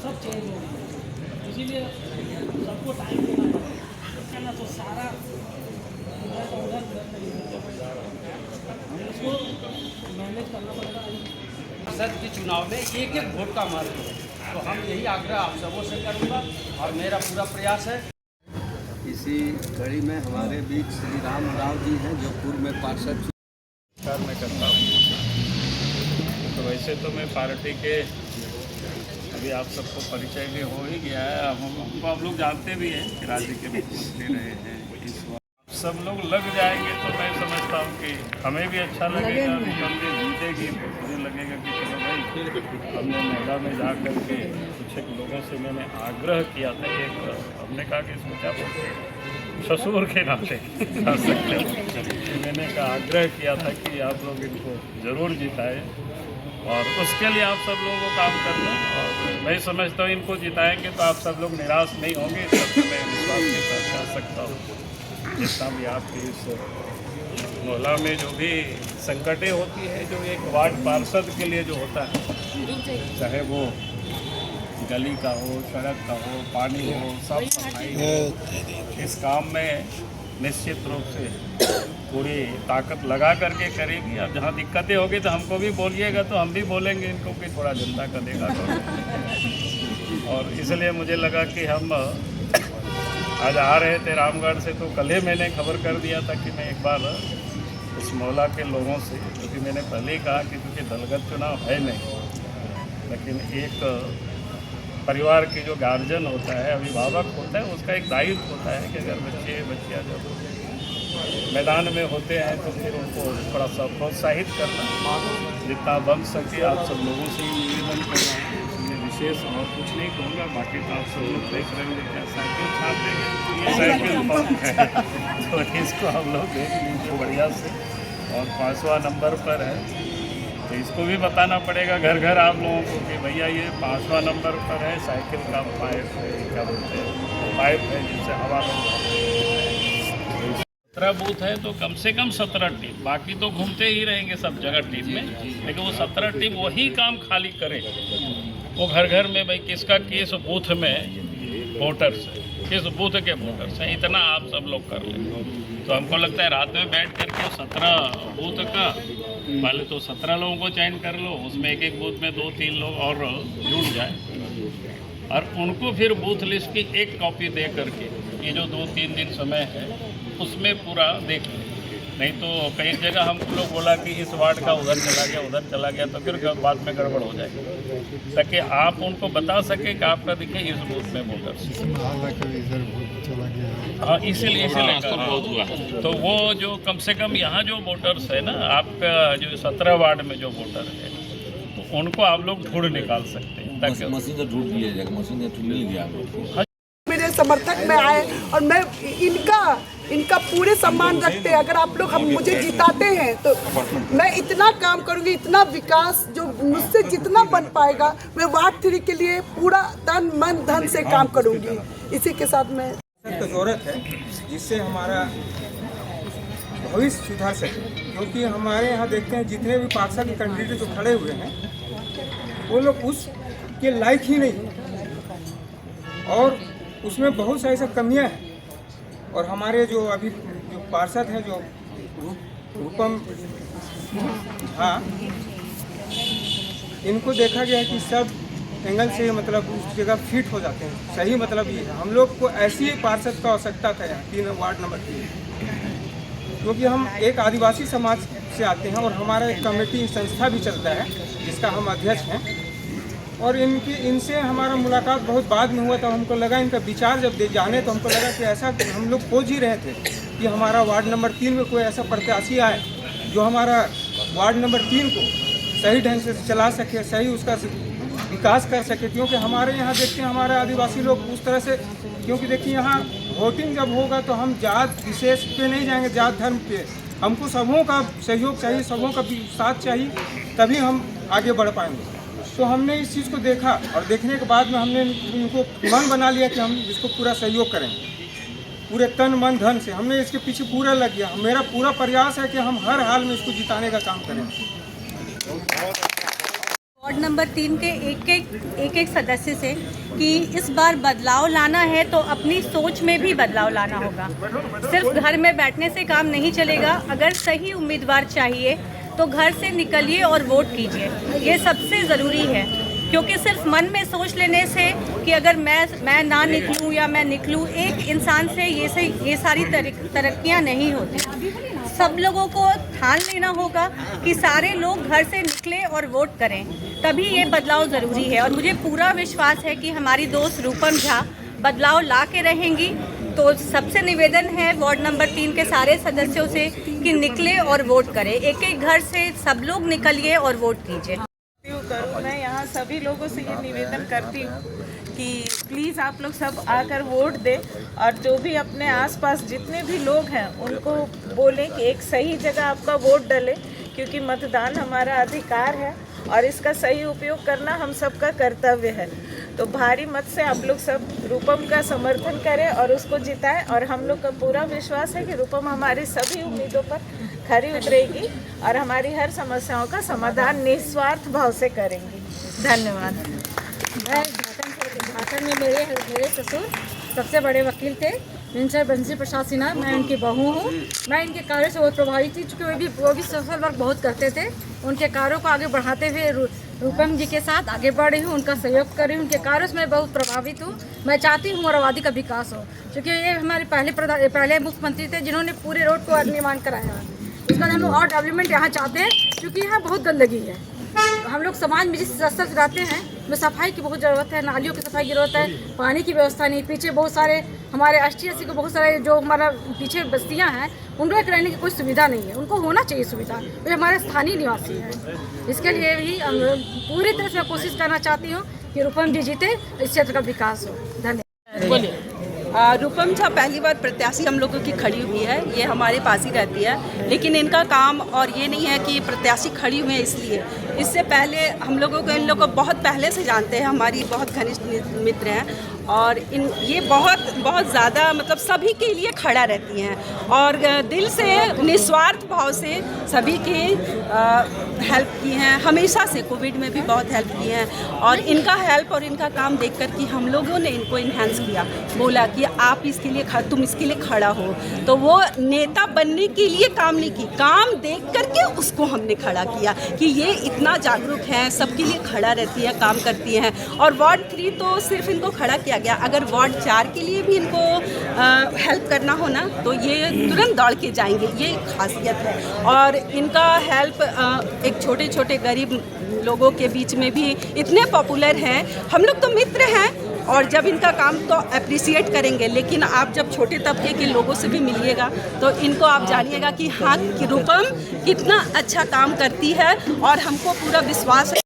सब चेंज हो गया, इसीलिए सबको टाइम देना है ना, तो सारा इसको मैनेज करना पड़ेगा। संसद के चुनाव में एक एक वोट का महत्व है, तो हम यही आग्रह आप सबों से करूँगा और मेरा पूरा प्रयास है। इसी कड़ी में हमारे बीच श्री राम राव जी हैं जो पूर्व में पार्षद मैं करता हूँ। तो वैसे तो मैं पार्टी के अभी आप सबको परिचय भी हो ही गया है, हमको आप लोग जानते भी हैं कि राज्य के मुख्यमंत्री रहे हैं। इस वक्त सब लोग लग जाएंगे तो मैं समझता हूँ कि हमें भी अच्छा लगेगा, निकलने जीतेगी तो मुझे लगेगा कि चलो भाई हमने मैदान में जा कर के कुछ एक लोगों से मैंने आग्रह किया था, एक हमने कहा कि इसको क्या बोलते हैं ससुर के नाते मैंने का आग्रह किया था कि आप लोग इनको ज़रूर जिताएं और उसके लिए आप सब लोगों को काम करना। और मैं समझता हूँ इनको जिताएंगे तो आप सब लोग निराश नहीं होंगे, इस सब मैं विश्वास के साथ कह सकता हूँ। जितना भी आपकी इस मोहल्ला में जो भी संकटें होती है, जो एक वार्ड पार्षद के लिए जो होता है, चाहे वो गली का हो, सड़क का हो, पानी हो, साफ सफाई हो, इस काम में निश्चित रूप से पूरी ताकत लगा करके करेगी। अब जहाँ दिक्कतें होगी तो हमको भी बोलिएगा, तो हम भी बोलेंगे इनको कि थोड़ा जनता का देखा करो। और इसलिए मुझे लगा कि हम आज आ रहे थे रामगढ़ से, तो कल ही मैंने खबर कर दिया था कि मैं एक बार उस मोहल्ला के लोगों से, क्योंकि मैंने पहले ही कहा कि क्योंकि दलगत चुनाव है नहीं, लेकिन एक परिवार की जो गार्जियन होता है, अभिभावक होता है, उसका एक दायित्व होता है कि अगर बच्चियाँ जब मैदान में होते हैं तो फिर उनको थोड़ा सा प्रोत्साहित करना, जितना बन सके आप सब लोगों से ही निवेदन करना है। इसलिए विशेष और कुछ नहीं कहूँगा, बाकी तो आप सब लोग देख रहे हैं क्या साइकिल छाप देंगे, ये साइकिल पंप है तो इसको हम लोग देख लीजिए बढ़िया से। और 5वां नंबर पर है, तो इसको भी बताना पड़ेगा घर घर आप लोगों को कि भैया ये 5वां नंबर पर है, साइकिल का पाइप है, क्या बोलते हैं पाइप है जिससे हवा 17 बूथ है, तो कम से कम 17 टीम, बाकी तो घूमते ही रहेंगे सब जगह टीम में, लेकिन वो 17 टीम वही काम खाली करे। वो घर घर में भाई किसका किस बूथ में वोटर्स है, किस बूथ के वोटर्स हैं, इतना आप सब लोग कर लें। तो हमको लगता है रात में बैठ करके 17 बूथ का पहले तो 17 लोगों को चयन कर लो, उसमें एक एक बूथ में 2-3 लोग और जुड़ जाए और उनको फिर बूथ लिस्ट की एक कॉपी दे करके ये जो 2-3 दिन समय है उसमें पूरा देख लें। नहीं तो कई जगह हमको लोग बोला कि इस वार्ड का उधर चला गया तो फिर बाद में गड़बड़ हो जाएगी, ताकि आप उनको बता सके कि आपका देखिए इस बूथ में वोटर्स। हाँ, इसीलिए तो वो जो कम से कम यहाँ जो वोटर्स है ना, आपका जो 17 वार्ड में जो वोटर है तो उनको आप लोग ढूंढ निकाल सकते हैं, ताकि मशीन से ढूंढ लिया जाएगा, मशीन से मिल गया। मेरे समर्थक में आए और मैं इनका पूरे सम्मान रखते हैं। अगर आप लोग मुझे जिताते हैं तो मैं इतना काम करूंगी, इतना विकास जो मुझसे जितना बन पाएगा मैं वार्ड 3 के लिए पूरा तन मन धन से काम करूंगी। इसी के साथ में तो जरूरत है जिससे हमारा भविष्य सुधार सके, क्योंकि हमारे यहाँ देखते हैं जितने भी पार्षद कैंडिडेट जो खड़े हुए हैं वो लोग उसके लायक ही नहीं और उसमें बहुत सारी सब कमियां हैं। और हमारे जो अभी जो पार्षद हैं जो रूपम हाँ, इनको देखा गया है कि सब एंगल से मतलब उस जगह फिट हो जाते हैं। सही मतलब ये है, हम लोग को ऐसी पार्षद का आवश्यकता था यहाँ 3 वार्ड नंबर 3, क्योंकि हम एक आदिवासी समाज से आते हैं और हमारा एक कमेटी संस्था भी चलता है जिसका हम अध्यक्ष हैं। और इनसे हमारा मुलाकात बहुत बाद में हुआ, तो हमको लगा इनका विचार जब जाने तो हमको लगा कि ऐसा हम लोग खोज ही रहे थे कि हमारा वार्ड नंबर 3 में कोई ऐसा प्रत्याशी आए जो हमारा वार्ड नंबर 3 को सही ढंग से चला सके, सही उसका विकास कर सके। क्योंकि हमारे यहाँ देखते हैं हमारे आदिवासी लोग उस तरह से, क्योंकि देखिए यहाँ वोटिंग जब होगा तो हम जात विशेष पे नहीं जाएंगे, जात धर्म पे, हमको सबों का सहयोग चाहिए, सबों का साथ चाहिए, तभी हम आगे बढ़ पाएंगे। तो हमने इस चीज़ को देखा और देखने के बाद में हमने इनको मन बना लिया कि हम इसको पूरा सहयोग करेंगे, पूरे तन मन धन से हमने इसके पीछे पूरा लग गया। मेरा पूरा प्रयास है कि हम हर हाल में इसको जिताने का काम करें। वार्ड नंबर 3 के एक एक सदस्य से कि इस बार बदलाव लाना है तो अपनी सोच में भी बदलाव लाना होगा। सिर्फ घर में बैठने से काम नहीं चलेगा। अगर सही उम्मीदवार चाहिए तो घर से निकलिए और वोट कीजिए, ये सबसे ज़रूरी है। क्योंकि सिर्फ मन में सोच लेने से कि अगर मैं ना निकलूं या मैं निकलूं, एक इंसान से ये सारी तरक्कियां नहीं होती। सब लोगों को ठान लेना होगा कि सारे लोग घर से निकलें और वोट करें, तभी ये बदलाव ज़रूरी है। और मुझे पूरा विश्वास है कि हमारी दोस्त रूपम झा बदलाव ला के रहेंगी। तो सबसे निवेदन है वार्ड नंबर 3 के सारे सदस्यों से कि निकले और वोट करें। एक एक घर से सब लोग निकलिए और वोट कीजिए। मैं यहाँ सभी लोगों से ये निवेदन करती हूँ कि प्लीज़ आप लोग सब आकर वोट दें और जो भी अपने आसपास जितने भी लोग हैं उनको बोलें कि एक सही जगह आपका वोट डले, क्योंकि मतदान हमारा अधिकार है और इसका सही उपयोग करना हम सबका कर्तव्य है। तो भारी मत से आप लोग सब रूपम का समर्थन करें और उसको जिताएं। और हम लोग का पूरा विश्वास है कि रूपम हमारी सभी उम्मीदों पर खरी उतरेगी और हमारी हर समस्याओं का समाधान निस्वार्थ भाव से करेंगी। धन्यवाद। झारखंड में मेरे ससुर सबसे बड़े वकील थे, मिनिस्टर बंसी प्रसाद सिन्हा। मैं उनकी बहू हूँ। मैं इनके कार्यों से बहुत प्रभावित थी, क्योंकि वो भी सोशल वर्क बहुत करते थे। उनके कार्यों को आगे बढ़ाते हुए रूपम जी के साथ आगे बढ़ रही हूँ, उनका सहयोग कर रही हूँ। उनके कार्यों से मैं बहुत प्रभावित हूँ। मैं चाहती हूँ मोराबादी का विकास हो, क्योंकि ये हमारे पहले मुख्यमंत्री थे जिन्होंने पूरे रोड को निर्माण कराया। इसका हम लोग और डेवलपमेंट यहाँ चाहते हैं, क्योंकि यहाँ बहुत गंदगी है। हम लोग समाज में जिस स्तर से रहते हैं में सफाई की बहुत ज़रूरत है, नालियों की सफाई की ज़रूरत है, पानी की व्यवस्था नहीं। पीछे बहुत सारे हमारे ST को बहुत सारे जो हमारा पीछे बस्तियां हैं, उनको एक रहने की कोई सुविधा नहीं है। उनको होना चाहिए सुविधा, वे हमारे स्थानीय निवासी हैं। इसके लिए भी पूरी तरह से मैं कोशिश करना चाहती हूँ कि रूपम जी जीते, इस क्षेत्र का विकास हो। धन्यवाद। बोलिए। रूपम झा पहली बार प्रत्याशी हम लोगों की खड़ी हुई है, ये हमारे पास ही रहती है। लेकिन इनका काम और ये नहीं है कि प्रत्याशी खड़ी हुई है इसलिए, इससे पहले हम लोगों को इन लोगों को बहुत पहले से जानते हैं, हमारी बहुत घनिष्ठ मित्र हैं। और ये बहुत ज़्यादा मतलब सभी के लिए खड़ा रहती हैं और दिल से निस्वार्थ भाव से सभी की हेल्प की हैं। हमेशा से कोविड में भी बहुत हेल्प की हैं और इनका हेल्प और इनका काम देख कर कि हम लोगों ने इनको इन्हांस किया, बोला कि आप इसके लिए तुम इसके लिए खड़ा हो। तो वो नेता बनने के लिए काम नहीं की, काम देख करके उसको हमने खड़ा किया कि ये इतना जागरूक है, सबके लिए खड़ा रहती है, काम करती हैं। और वार्ड 3 तो सिर्फ इनको खड़ा किया गया, अगर वार्ड 4 के लिए भी इनको हेल्प करना हो ना तो ये तुरंत दौड़ के जाएंगे, ये खासियत है। और इनका हेल्प एक छोटे छोटे गरीब लोगों के बीच में भी इतने पॉपुलर हैं। हम लोग तो मित्र हैं और जब इनका काम तो अप्रिशिएट करेंगे, लेकिन आप जब छोटे तबके के लोगों से भी मिलिएगा तो इनको आप जानिएगा कि हाँ कि रूपम कितना अच्छा काम करती है और हमको पूरा विश्वास है।